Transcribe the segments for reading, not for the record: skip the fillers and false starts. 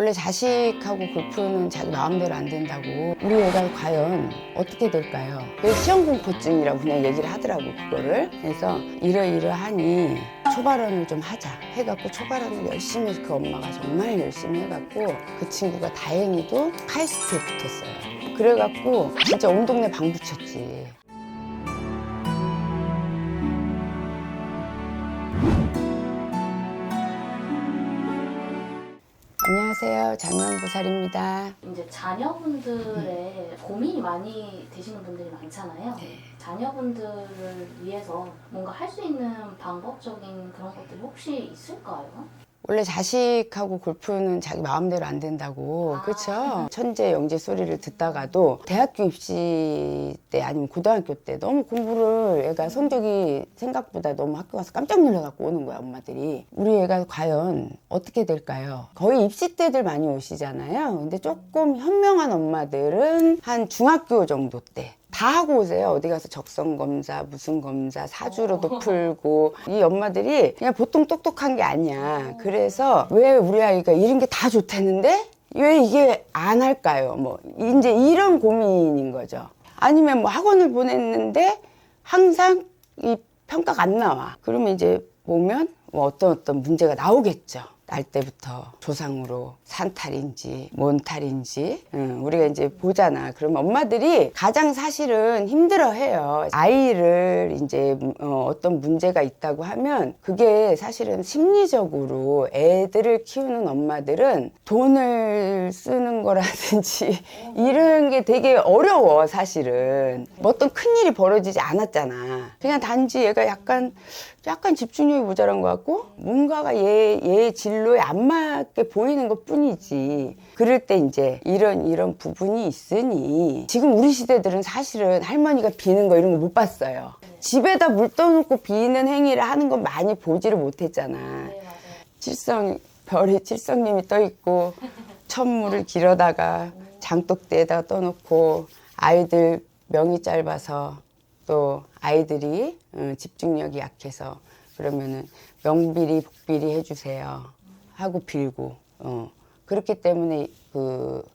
원래 자식하고 골프는 자기 마음대로 안 된다고. 우리 애가 과연 어떻게 될까요? 그래서 시험공포증이라고 그냥 얘기를 하더라고, 그거를. 그래서 이러이러하니 초발언을 좀 하자 해갖고 초발언을 열심히 해서 그 엄마가 정말 열심히 해갖고 그 친구가 다행히도 카이스트에 붙었어요. 그래갖고 진짜 온 동네 방붙였지. 안녕하세요, 장면보살입니다. 이제 자녀분들의 고민이 많이 되시는 분들이 많잖아요. 네. 자녀분들을 위해서 뭔가 할 수 있는 방법적인 그런 것들이 혹시 있을까요? 원래 자식하고 골프는 자기 마음대로 안 된다고. 그렇죠? 천재 영재 소리를 듣다가도 대학교 입시 때 아니면 고등학교 때 너무 공부를 애가 성적이 생각보다 너무 학교 가서 깜짝 놀라갖고 오는 거야, 엄마들이. 우리 애가 과연 어떻게 될까요? 거의 입시 때들 많이 오시잖아요. 근데 조금 현명한 엄마들은 한 중학교 정도 때 다 하고 오세요. 어디 가서 적성검사, 무슨 검사, 사주로도 풀고. 이 엄마들이 그냥 보통 똑똑한 게 아니야. 그래서 왜 우리 아이가 이런 게 다 좋다는데 왜 이게 안 할까요? 뭐 이제 이런 고민인 거죠. 아니면 뭐 학원을 보냈는데 항상 이 평가가 안 나와. 그러면 이제 보면 뭐 어떤 문제가 나오겠죠. 날 때부터 조상으로 산탈인지 뭔 탈인지 우리가 이제 보잖아. 그러면 엄마들이 가장 사실은 힘들어해요. 아이를 이제 어떤 문제가 있다고 하면 그게 사실은 심리적으로 애들을 키우는 엄마들은 돈을 쓰는 거라든지 이런 게 되게 어려워. 사실은 뭐 어떤 큰일이 벌어지지 않았잖아. 그냥 단지 얘가 약간 집중력이 모자란 것 같고 뭔가가 얘의 진로에 안 맞게 보이는 것 뿐이지. 그럴 때 이제 이런 부분이 있으니 지금 우리 시대들은 사실은 할머니가 비는 거 이런 거 못 봤어요. 집에다 물 떠놓고 비는 행위를 하는 건 많이 보지를 못했잖아. 네, 맞아요. 별이 칠성님이 떠 있고 천물을 길어다가 장독대에다 떠놓고 아이들 명이 짧아서 또 아이들이 집중력이 약해서 그러면은 명비리 복비리 해주세요 하고 빌고 그렇기 때문에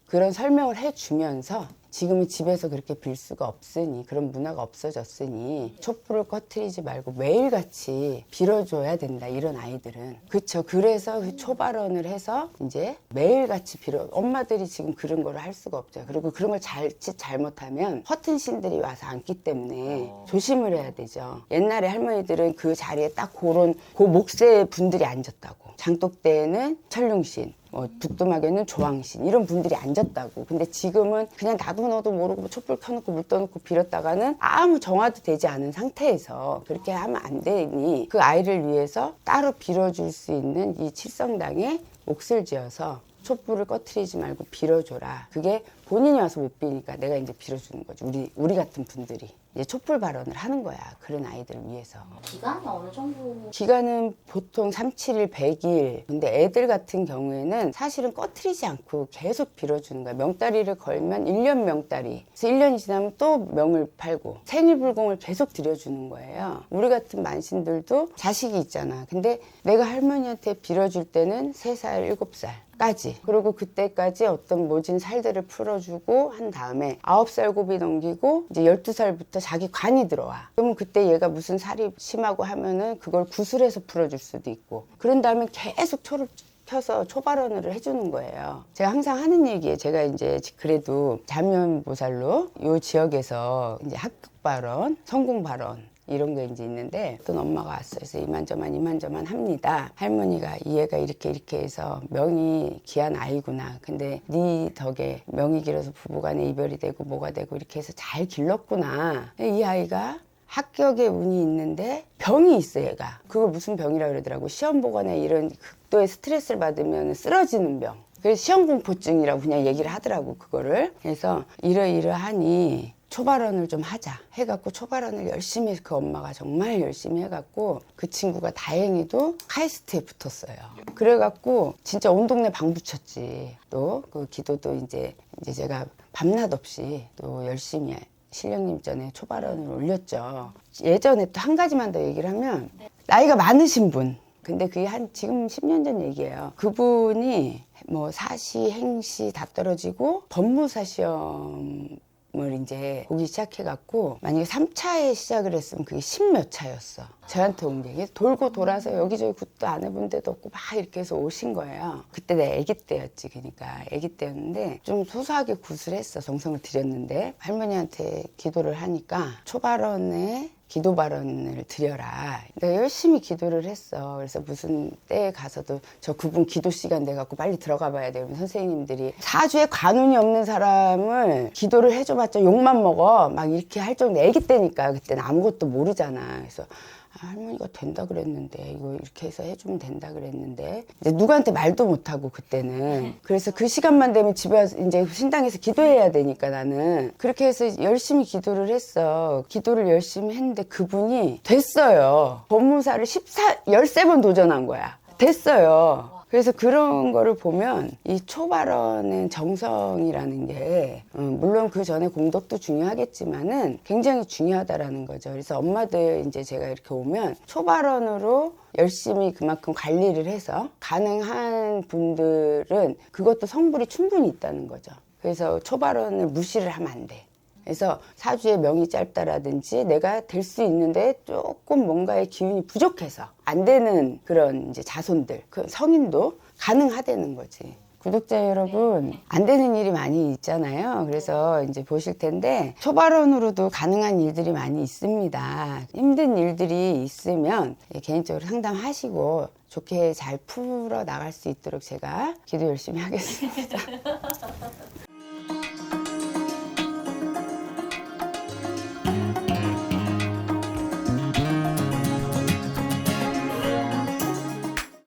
그런 설명을 해주면서 지금은 집에서 그렇게 빌 수가 없으니 그런 문화가 없어졌으니 촛불을 꺼트리지 말고 매일같이 빌어줘야 된다. 이런 아이들은. 그쵸. 그래서 그 초발언을 해서 이제 매일같이 엄마들이 지금 그런 거를 할 수가 없죠. 그리고 그런 걸 잘못하면 허튼 신들이 와서 앉기 때문에 조심을 해야 되죠. 옛날에 할머니들은 그 자리에 딱 그 몫의 분들이 앉았다고. 장독대에는 천룡신, 북두막에는 조왕신 이런 분들이 앉았다고. 근데 지금은 그냥 나도 너도 모르고 촛불 켜놓고 물 떠놓고 빌었다가는 아무 정화도 되지 않은 상태에서 그렇게 하면 안 되니 그 아이를 위해서 따로 빌어줄 수 있는 이 칠성당에 몫을 지어서 촛불을 꺼트리지 말고 빌어줘라. 그게 본인이 와서 못 비니까 내가 이제 빌어주는 거지. 우리 같은 분들이 이제 촛불 발언을 하는 거야. 그런 아이들을 위해서. 기간이 어느 정도? 기간은 보통 3, 7일, 100일. 근데 애들 같은 경우에는 사실은 꺼트리지 않고 계속 빌어주는 거야. 명다리를 걸면 1년 명다리. 그래서 1년이 지나면 또 명을 팔고 생일불공을 계속 드려주는 거예요. 우리 같은 만신들도 자식이 있잖아. 근데 내가 할머니한테 빌어줄 때는 3살, 7살. 까지. 그리고 그때까지 어떤 모진 살들을 풀어주고 한 다음에 9살 고비 넘기고 이제 12살부터 자기 관이 들어와. 그러면 그때 얘가 무슨 살이 심하고 하면은 그걸 구슬해서 풀어줄 수도 있고. 그런 다음에 계속 초를 켜서 초발언을 해주는 거예요. 제가 항상 하는 얘기예요. 제가 이제 그래도 자면보살로 요 지역에서 이제 합격 발언, 성공 발언 이런 게 이제 있는데 어떤 엄마가 왔어요. 그래서 이만저만 합니다. 할머니가 이 애가 이렇게 해서 명이 귀한 아이구나. 근데 네 덕에 명이 길어서 부부간에 이별이 되고 뭐가 되고 이렇게 해서 잘 길렀구나. 이 아이가 합격의 운이 있는데 병이 있어 얘가. 그걸 무슨 병이라 그러더라고. 시험 보거나 이런 극도의 스트레스를 받으면 쓰러지는 병. 그래서 시험공포증이라고 그냥 얘기를 하더라고 그거를. 그래서 이러이러하니 초발언을 좀 하자 해갖고 초발언을 열심히 해서 그 엄마가 정말 열심히 해갖고 그 친구가 다행히도 카이스트에 붙었어요. 그래갖고 진짜 온 동네 방붙였지. 또 그 기도도 이제 제가 밤낮 없이 또 열심히 신령님 전에 초발언을 올렸죠. 예전에 또 한 가지만 더 얘기를 하면 나이가 많으신 분. 근데 그게 지금 10년 전 얘기예요. 그분이 뭐 사시, 행시 다 떨어지고 법무사 시험을 이제 보기 시작해갖고 만약에 3차에 시작을 했으면 그게 10몇 차였어. 저한테 온 게 돌고 돌아서 여기저기 굿도 안 해본 데도 없고 막 이렇게 해서 오신 거예요. 그때 내가 아기 때였지. 그러니까 아기 때였는데 좀 소소하게 굿을 했어. 정성을 들였는데 할머니한테 기도를 하니까 초발언에 기도 발언을 드려라. 내가 열심히 기도를 했어. 그래서 무슨 때에 가서도 저 그분 기도 시간 돼갖고 빨리 들어가 봐야 돼. 그러면 선생님들이 사주에 관운이 없는 사람을 기도를 해줘봤자 욕만 먹어. 막 이렇게 할 정도. 애기 때니까 그때는 아무것도 모르잖아. 그래서 할머니가 된다 그랬는데 이거 이렇게 해서 해주면 된다 그랬는데 이제 누구한테 말도 못하고 그때는 그래서 그 시간만 되면 집에 와서 이제 신당에서 기도해야 되니까 나는 그렇게 해서 열심히 기도를 했어. 기도를 열심히 했는데 그분이 됐어요. 법무사를 13번 도전한 거야. 됐어요. 그래서 그런 거를 보면 이 초발언의 정성이라는 게 물론 그 전에 공덕도 중요하겠지만은 굉장히 중요하다라는 거죠. 그래서 엄마들 이제 제가 이렇게 오면 초발언으로 열심히 그만큼 관리를 해서 가능한 분들은 그것도 성불이 충분히 있다는 거죠. 그래서 초발언을 무시를 하면 안 돼. 그래서 사주의 명이 짧다라든지 내가 될 수 있는데 조금 뭔가의 기운이 부족해서 안 되는 그런 이제 자손들, 그 성인도 가능하다는 거지. 구독자 여러분, 안 되는 일이 많이 있잖아요. 그래서 이제 보실 텐데 초발언으로도 가능한 일들이 많이 있습니다. 힘든 일들이 있으면 개인적으로 상담하시고 좋게 잘 풀어 나갈 수 있도록 제가 기도 열심히 하겠습니다.